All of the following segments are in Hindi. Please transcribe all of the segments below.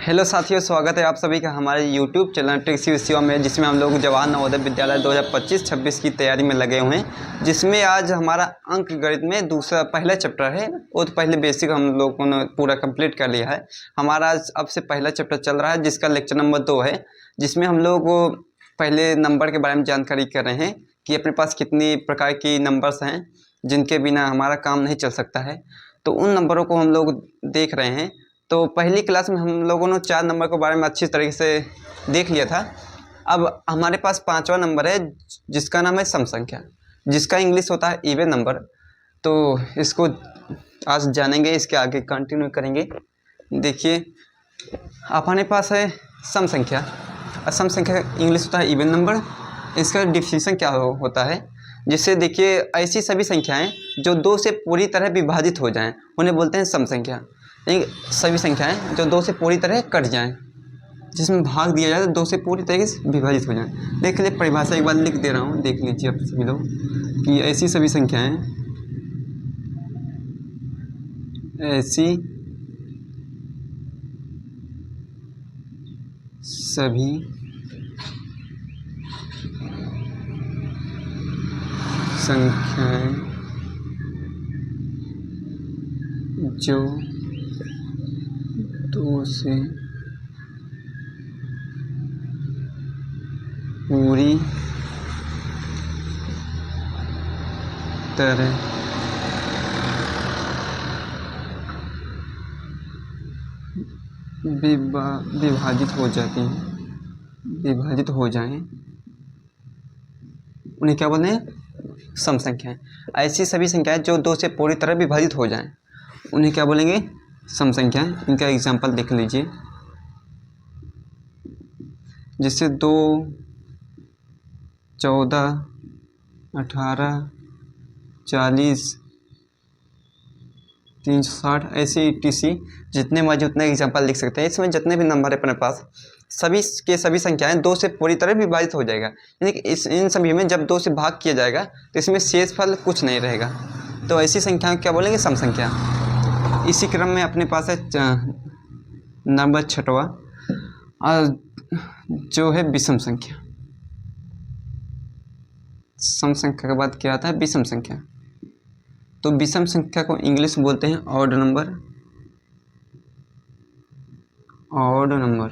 हेलो साथियों, स्वागत है आप सभी का हमारे YouTube चैनल ट्रिक्स विषयों में, जिसमें हम लोग जवाहर नवोदय विद्यालय 2025-26 की तैयारी में लगे हुए हैं। जिसमें आज हमारा अंक गणित में पहला चैप्टर है। वो तो पहले बेसिक हम लोगों ने पूरा कंप्लीट कर लिया है। हमारा आज अब से पहला चैप्टर चल रहा है, जिसका लेक्चर नंबर 2 है, जिसमें हम लोग पहले नंबर के बारे में जानकारी कर रहे हैं कि अपने पास कितनी प्रकार की नंबर्स हैं जिनके बिना हमारा काम नहीं चल सकता है। तो उन नंबरों को हम लोग देख रहे हैं। तो पहली क्लास में हम लोगों ने 4 नंबर के बारे में अच्छी तरीके से देख लिया था। अब हमारे पास 5वां नंबर है, जिसका नाम है सम संख्या, जिसका इंग्लिश होता है इवन नंबर। तो इसको आज जानेंगे, इसके आगे कंटिन्यू करेंगे। देखिए, हमारे पास है सम संख्या। सम संख्या का इंग्लिश होता है इवन नंबर। इसका डिफिनेशन क्या होता है, जिससे देखिए ऐसी सभी संख्याएं जो 2 से पूरी तरह विभाजित हो जाएं उन्हें बोलते हैं सम संख्या। सभी संख्याएं जो 2 से पूरी तरह कट जाएं, जिसमें भाग दिया जाए तो 2 से पूरी तरीके से विभाजित हो जाएं। देख लीजिए, परिभाषा एक बार लिख दे रहा हूँ, देख लीजिए आप सभी लोग कि ऐसी सभी संख्याएं, ऐसी सभी संख्याएं जो 2 से पूरी तरह विभाजित हो जाती हैं, विभाजित हो जाएं, उन्हें क्या बोलते हैं? सम संख्याएं। ऐसी सभी संख्याएं जो 2 से पूरी तरह विभाजित हो जाएं उन्हें क्या बोलेंगे? सम संख्याएं। इनका एग्जांपल देख लीजिए, जैसे 2, 14, 18, 40, 360, ऐसे ETC जितने मर्जी उतने एग्जांपल लिख सकते हैं। इसमें जितने भी नंबर है अपने पास, सभी के सभी संख्याएं 2 से पूरी तरह विभाजित हो जाएगा। यानी कि इन सभी में जब 2 से भाग किया जाएगा तो इसमें शेषफल कुछ नहीं रहेगा। तो ऐसी संख्याओं क्या बोलेंगे? सम संख्या। इसी क्रम में अपने पास है नंबर 6वां, जो है विषम संख्या। सम संख्या के बाद क्या आता है? विषम संख्या। तो विषम संख्या को इंग्लिश में बोलते हैं ऑड नंबर। Odd number.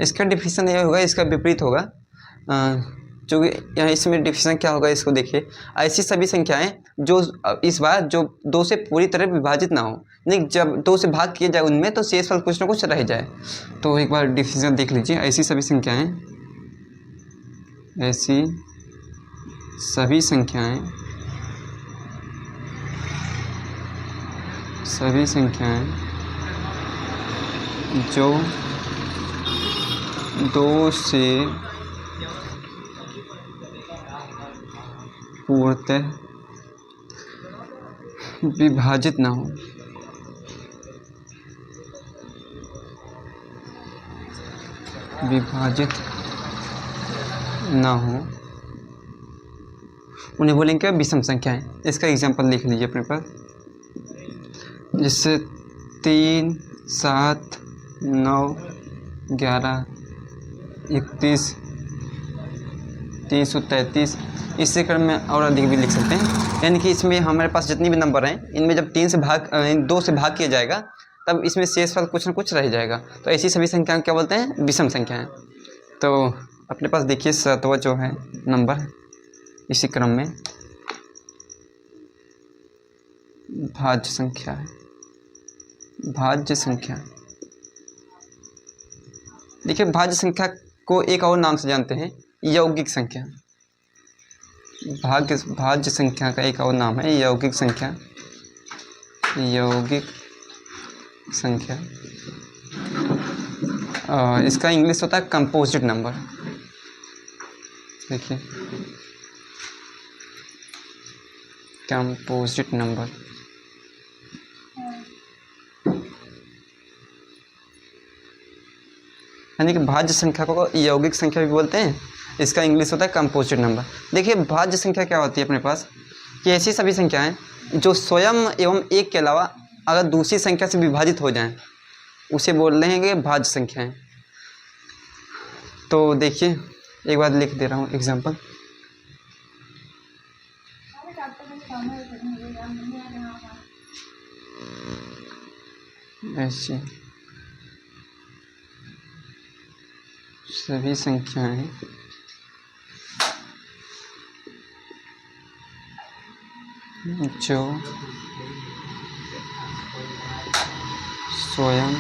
इसका डिफिनेशन ये होगा, इसका विपरीत होगा। जो यहाँ इसमें डिफिनेशन क्या होगा, इसको देखिए। ऐसी सभी संख्याएं जो इस बार जो 2 से पूरी तरह विभाजित ना हो, नहीं जब 2 से भाग किया जाए उनमें तो शेषफल कुछ ना कुछ रह जाए। तो एक बार डिफिनेशन देख लीजिए। ऐसी सभी संख्याएं, ऐसी सभी संख्याएं, सभी संख्याएं जो 2 से पूर्णतः विभाजित ना हो, विभाजित ना हो, उन्हें बोलेंगे क्या? विषम संख्याएं। इसका एग्जांपल लिख लीजिए अपने पास, जैसे 3, 7, 9, 11, 31, 333। इसी क्रम में और अधिक भी लिख सकते हैं। यानी कि इसमें हमारे पास जितनी भी नंबर हैं, इनमें जब 2 से भाग किया जाएगा तब इसमें शेषफल कुछ ना कुछ रह जाएगा। तो ऐसी सभी संख्याएं क्या बोलते हैं? विषम संख्याएं। तो अपने पास देखिए 7वां जो है नंबर, इसी क्रम में भाज्य संख्या है। भाज्य संख्या। देखिए, भाज्य संख्या को एक और नाम से जानते हैं, यौगिक संख्या। भाज्य संख्या का एक और नाम है यौगिक संख्या। यौगिक संख्या। इसका इंग्लिश होता है कंपोजिट नंबर। देखिए, कंपोजिट नंबर। यानी कि भाज्य संख्या को यौगिक संख्या भी बोलते हैं। इसका इंग्लिश होता है कंपोजिट नंबर। देखिए, भाज्य संख्या क्या होती है अपने पास कि ऐसी सभी संख्याएं जो स्वयं एवं एक के अलावा अगर दूसरी संख्या से विभाजित हो जाएं उसे बोल रहे हैं कि भाज्य संख्याएं। तो देखिए एक बार लिख दे रहा हूँ एग्जाम्पल। ऐसे सभी संख्याएं जो स्वयं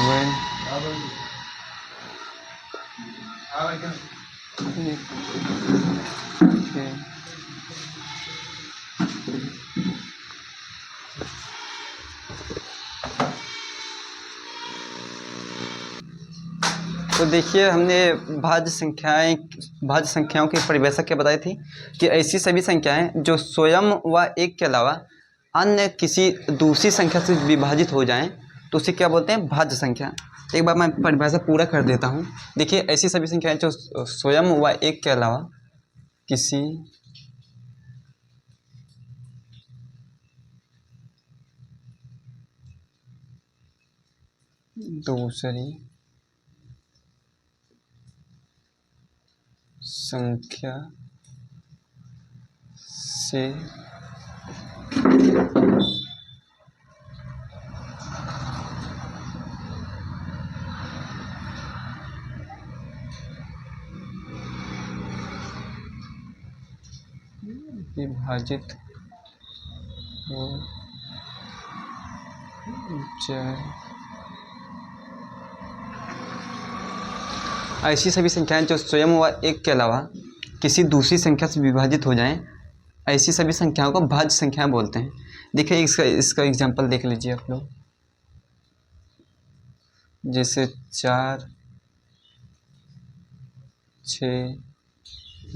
व तो देखिए हमने भाज्य संख्याओं की परिभाषा क्या बताई थी कि ऐसी सभी संख्याएं जो स्वयं व एक के अलावा अन्य किसी दूसरी संख्या से विभाजित हो जाएं तो उसे क्या बोलते हैं, भाज्य संख्या। एक बार मैं परिभाषा पूरा कर देता हूं। देखिए ऐसी सभी संख्याएं जो स्वयं व एक के अलावा किसी दूसरी संख्या से विभाजित हो जाए, ऐसी सभी संख्याएं जो स्वयं व एक के अलावा किसी दूसरी संख्या से विभाजित हो जाएं, ऐसी सभी संख्याओं को भाज्य संख्याएं बोलते हैं। देखिए इसका एग्जांपल देख लीजिए आप लोग। जैसे 4, 6,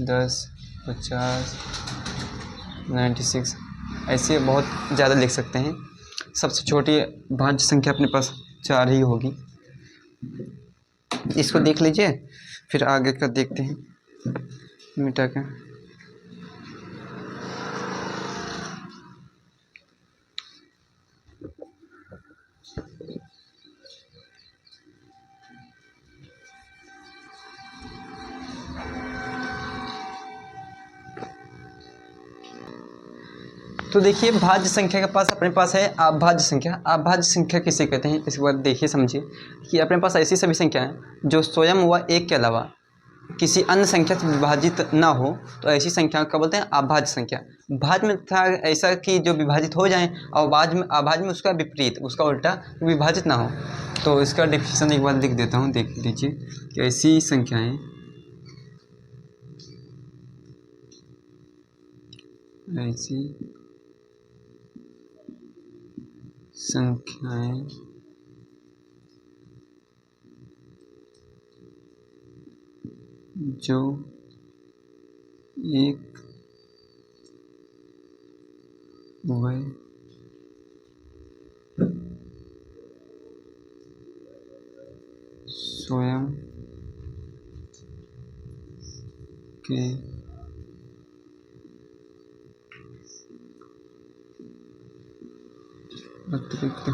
10, 50, 96, ऐसे बहुत ज़्यादा लिख सकते हैं। सबसे छोटी भाज्य संख्या अपने पास 4 ही होगी। इसको देख लीजिए, फिर आगे का देखते हैं मिटा के। तो देखिए भाज्य संख्या के पास अपने पास है अभाज्य संख्या। अभाज्य संख्या किसे कहते हैं इस बार देखिए समझिए कि अपने पास ऐसी सभी संख्याएं जो स्वयं व एक के अलावा किसी अन्य संख्या से विभाजित ना हो तो ऐसी संख्याओं का बोलते हैं अभाज्य संख्या। भाज्य में था ऐसा कि जो विभाजित हो जाएं और अभाज्य में उसका विपरीत, उसका उल्टा विभाजित ना हो। तो इसका डेफिनेशन एक बार लिख देता हूँ, देख लीजिए कि ऐसी संख्याएं जो एक व स्वयं के अतिरिक्त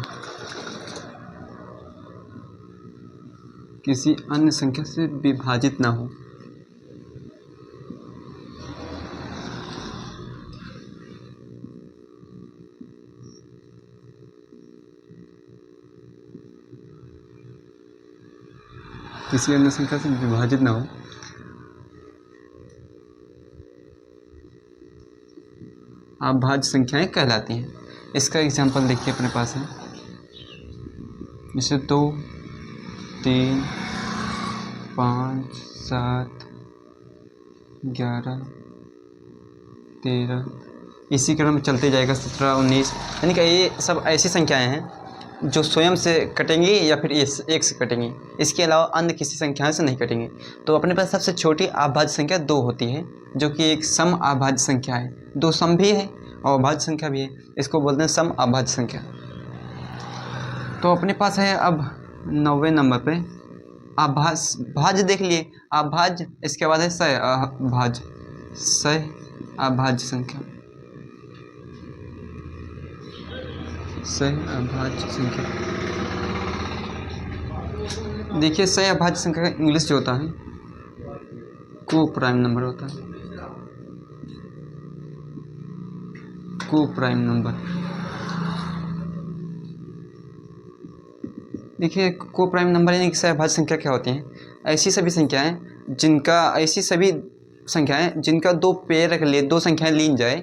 किसी अन्य संख्या से विभाजित ना हो। किसी अन्य संख्या से विभाजित ना हो अभाज्य संख्याएं कहलाती हैं। इसका एग्जांपल देखिए अपने पास है। जैसे 2, 3, 5, 7, 11, 13, इसी क्रम में चलते जाएगा 17, 19, यानी कि ये सब ऐसी संख्याएं हैं जो स्वयं से कटेंगी या फिर एक से कटेंगी, इसके अलावा अन्य किसी संख्या से नहीं कटेंगी। तो अपने पास सबसे छोटी अभाज्य संख्या 2 होती है जो कि एक सम अभाज्य संख्या है। 2 सम भी है और अभाज्य संख्या भी है, इसको बोलते हैं सम अभाज्य संख्या। तो अपने पास है अब 9वें नंबर पे भाज्य देख लिए अभाज्य, इसके बाद है सह अभाज्य संख्या। सह अभाज्य संख्या। देखिए सह अभाज्य संख्या का इंग्लिश जो होता है को प्राइम नंबर होता है। को प्राइम नंबर। देखिए को प्राइम नंबर यानी कि सहभाज्य संख्या क्या होती हैं? ऐसी सभी संख्याएं जिनका दो पेयर रख लिए, दो संख्याएं ली जाए,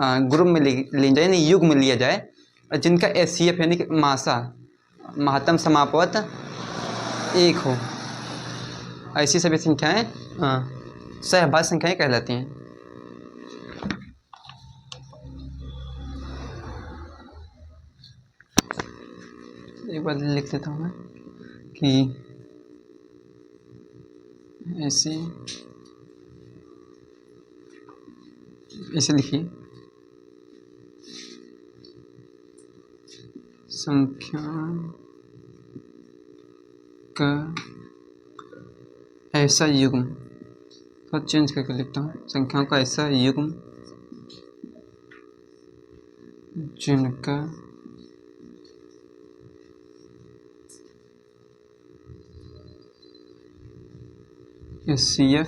ग्रुप में ली जाए यानी युग में लिया जाए, और जिनका एचसीएफ यानी कि महत्तम समापवत 1 हो, ऐसी सभी संख्याएं सहभाज्य संख्याएं कहलाती हैं। एक बार लिख देता हूँ मैं कि ऐसे लिखिए, संख्या का ऐसा युग्म, तो चेंज करके लिखता हूँ, संख्याओं का ऐसा युग्म जिनका एचसीएफ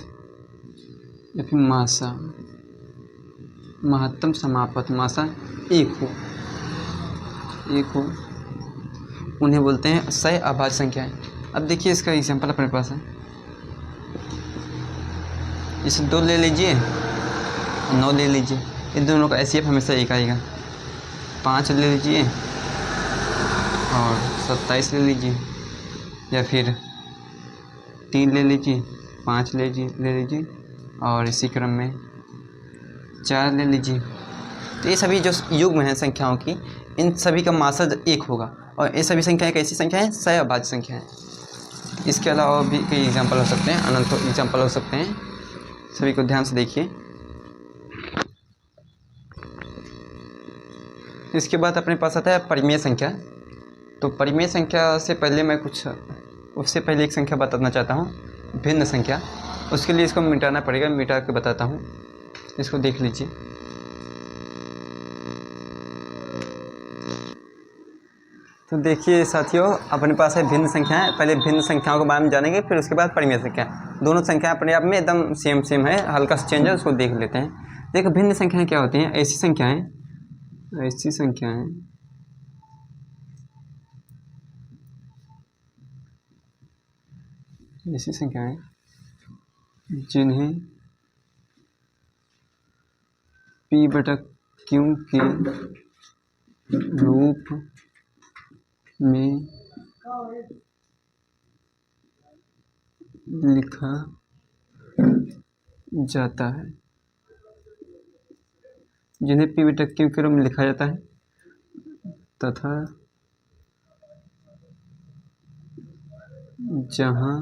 या फिर मासा महत्तम समापत मासा 1 हो, उन्हें बोलते हैं सह अभाज्य संख्याएं। अब देखिए इसका एग्जांपल अपने पास है, इसे 2 ले लीजिए, 9 ले लीजिए, इन दोनों का एचसीएफ हमेशा 1 आएगा। 5 ले लीजिए और 27 ले लीजिए, या फिर 3 ले लीजिए, 5 ले लीजिए और इसी क्रम में 4 ले लीजिए। तो ये सभी जो युग्म हैं संख्याओं की, इन सभी का मासद 1 होगा, और ये सभी संख्याएं कैसी संख्याएं? सह अभाज्य संख्याएं। इसके अलावा भी कई एग्जाम्पल हो सकते हैं, अनंत एग्जाम्पल हो सकते हैं, सभी को ध्यान से देखिए। इसके बाद अपने पास आता है परिमेय संख्या। तो परिमेय संख्या से पहले मैं उससे पहले एक संख्या बताना चाहता हूँ, भिन्न संख्या। उसके लिए इसको मिटाना पड़ेगा, मिटा के बताता हूँ, इसको देख लीजिए। तो देखिए साथियों, अपने पास है भिन्न संख्याएं। पहले भिन्न संख्याओं के बारे में जानेंगे, फिर उसके बाद परिमेय संख्या। दोनों संख्याएं अपने आप में एकदम सेम है, हल्का सा चेंज है, उसको देख लेते हैं। देखो भिन्न संख्याएं क्या होती हैं? ऐसी संख्याएं जिन्हें P/Q के रूप में लिखा जाता है, जिन्हें P/Q के रूप में लिखा जाता है तथा जहाँ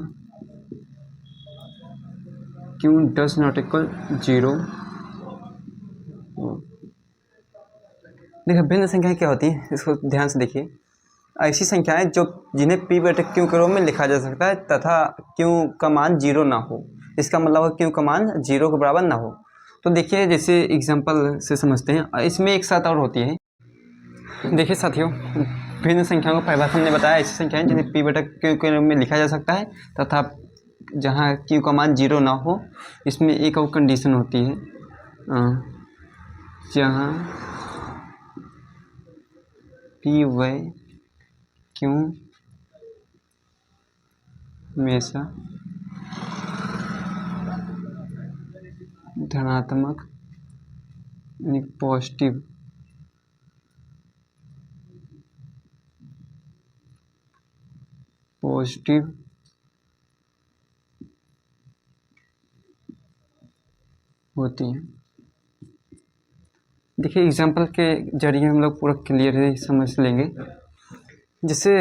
Q does not equal 0। देखिए भिन्न संख्याएं क्या होती हैं, इसको ध्यान से देखिए। ऐसी संख्याएं जिन्हें P/Q के रूप में लिखा जा सकता है तथा Q का मान 0 ना हो। इसका मतलब Q का मान 0 के बराबर ना हो। तो देखिए जैसे एग्जांपल से समझते हैं, इसमें एक साथ और होती है। देखिए साथियों, भिन्न संख्याओं को परिभाषा हमने बताया, ऐसी संख्याएं जिन्हें P/Q के रूप में लिखा जा सकता है तथा जहाँ Q का मान 0 ना हो। इसमें एक और कंडीशन होती है, जहाँ P/Q हमेशा धनात्मक यानी पॉजिटिव होती हैं। देखिए एग्जाम्पल के जरिए हम लोग पूरा क्लियर है समझ लेंगे। जैसे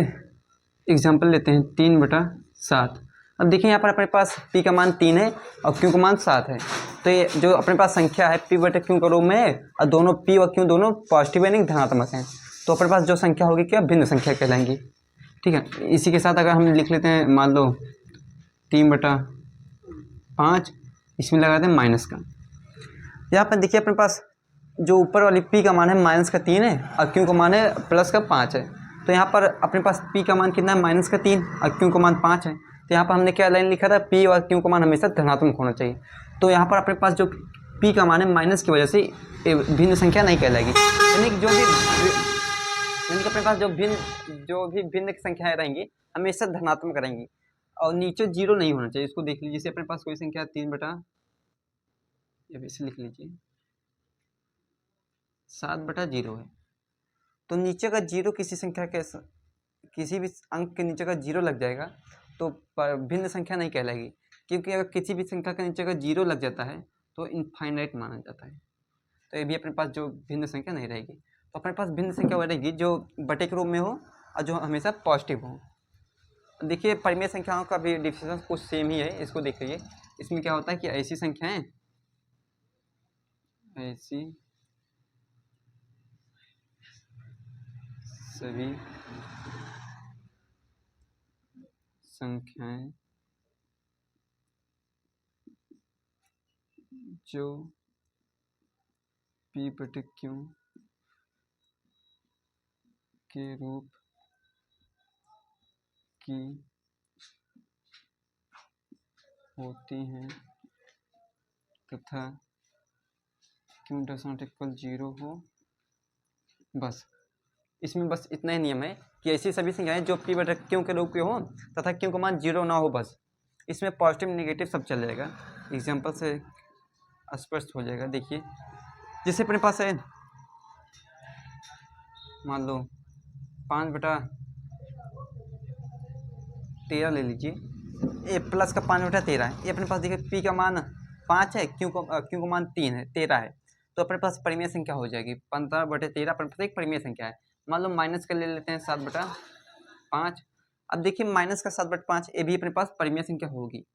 एग्जाम्पल लेते हैं 3/7। अब देखिए यहाँ पर अपने पास P का मान 3 है और Q का मान 7 है। तो ये जो अपने पास संख्या है P/Q के रूप में है, और दोनों P और Q दोनों पॉजिटिव यानी धनात्मक हैं, तो अपने पास जो संख्या होगी क्या? भिन्न संख्या कहलाएंगी। ठीक है, इसी के साथ अगर हम लिख लेते हैं, मान लो 3/5, इसमें लगा देते हैं माइनस का। यहाँ पर देखिए अपने पास जो ऊपर वाली p का मान है -3 है और q का मान है +5 है। तो यहाँ पर अपने पास p का मान कितना है -3 और q का मान 5 है। तो यहाँ पर हमने क्या लाइन लिखा था, p और q का मान हमेशा धनात्मक होना चाहिए। तो यहाँ पर अपने पास जो p का मान है माइनस की वजह से भिन्न संख्या नहीं कहलाएगी, यानी कि अपने पास जो भी भिन्न संख्याएं रहेंगी हमेशा धनात्मक रहेंगी और नीचे 0 नहीं होना चाहिए। इसको देख लीजिए, जैसे अपने पास कोई संख्या 3/, इसे लिख लीजिए 7/0 है, तो नीचे का 0 किसी भी अंक के नीचे का 0 लग जाएगा तो भिन्न संख्या नहीं कहलाएगी, क्योंकि अगर किसी भी संख्या के नीचे का 0 लग जाता है तो इनफाइनाइट माना जाता है। तो ये भी अपने पास जो भिन्न संख्या नहीं रहेगी। तो अपने पास भिन्न संख्या वो रहेगी जो बटे के रूप में हो और जो हमेशा पॉजिटिव हो। देखिए परिमेय संख्याओं का भी डिफिनेशन कुछ सेम ही है, इसको देख लीजिए। इसमें क्या होता है कि ऐसी संख्याएं सभी संख्याएं जो p/q के रूप की होती हैं तथा q�0 हो। बस इसमें बस इतना ही नियम है कि ऐसी सभी संख्याएं जो p/q के रूप के हो तथा q का मान 0 ना हो। बस इसमें पॉजिटिव नेगेटिव सब चल जाएगा। एग्जाम्पल से स्पष्ट हो जाएगा। देखिए जैसे अपने पास है, मान लो 5/13 ले लीजिए, ए प्लस का 5/13 है। ये अपने पास देखिए p का मान 5 है, q का मान 3 है, 13 है। तो अपने पास परिमेय संख्या हो जाएगी 15/13 अपने पास एक परिमेय संख्या है। मान लो माइनस का ले लेते हैं 7/5। अब देखिए माइनस का 7/5 ये भी अपने पास परिमेय संख्या होगी,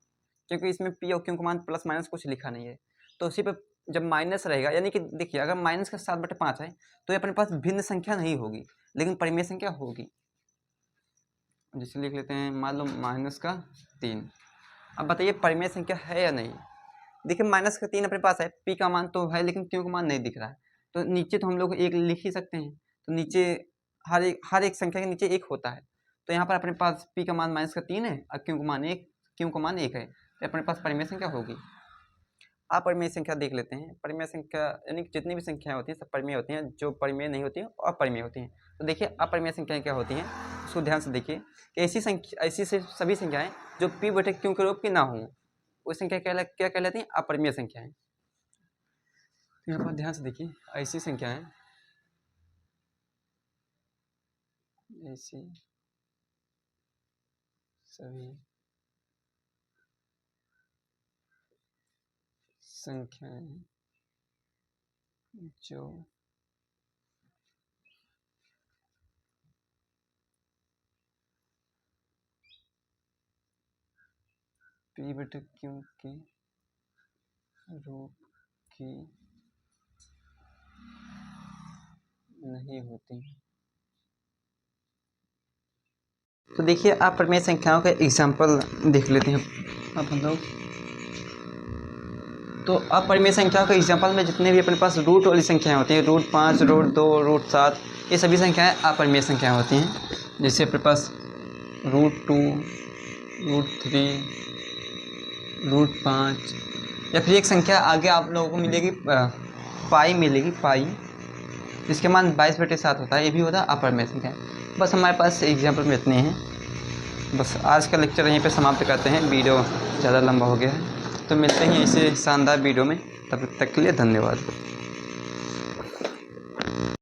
क्योंकि इसमें p और q का मान प्लस माइनस कुछ लिखा नहीं है। तो उसी पे जब माइनस रहेगा, यानी कि देखिए अगर माइनस का 7/5 है तो ये अपने पास भिन्न संख्या नहीं होगी, लेकिन परिमेय संख्या होगी। जिसे लिख लेते हैं मान लो -3। अब बताइए परिमेय संख्या है या नहीं। देखिए -3 अपने पास है, p का मान तो है लेकिन q का मान नहीं दिख रहा है। तो नीचे तो हम लोग एक लिख ही सकते हैं। तो नीचे हर एक संख्या के नीचे एक होता है। तो यहाँ पर अपने पास p का मान -3 है और q का मान 1 है। तो अपने पास परिमेय संख्या होगी। अपरिमेय संख्या देख लेते हैं। परिमेय संख्या यानी कि जितनी भी संख्याएं होती हैं सब परिमेय होती हैं, जो परिमेय नहीं होती हैं और अपरिमेय होती हैं। तो देखिए अपरिमेय संख्याएं क्या होती हैं, उसको ध्यान से देखिए कि ऐसी सभी संख्याएं जो p/q के रूप की ना हों वो संख्या क्या कहलाती हैं, अपरिमेय संख्याएं। यहाँ पर ध्यान से देखिए, ऐसी संख्याएं सभी संख्याएं जो p/q के रूप की नहीं होती। तो देखिए अपरिमेय संख्याओं का एग्जाम्पल देख लेते हैं अब हम लोग। तो अपरिमेय संख्याओं के एग्जाम्पल में जितने भी अपने पास रूट वाली संख्याएं होती हैं, √5, √2, √7, ये सभी संख्याएं अपरिमेय संख्याएं होती हैं। जैसे अपने पास √2, √3, √5 या फिर एक संख्या आगे आप लोगों को मिलेगी पाई मिलेगी, पाई जिसके मान 22/7 होता है। ये भी होता है अपरिमेय संख्या। बस हमारे पास एग्जाम्पल में इतने हैं। बस आज का लेक्चर यहीं पे समाप्त करते हैं, वीडियो ज़्यादा लंबा हो गया है। तो मिलते हैं इसे शानदार वीडियो में, तब तक के लिए धन्यवाद।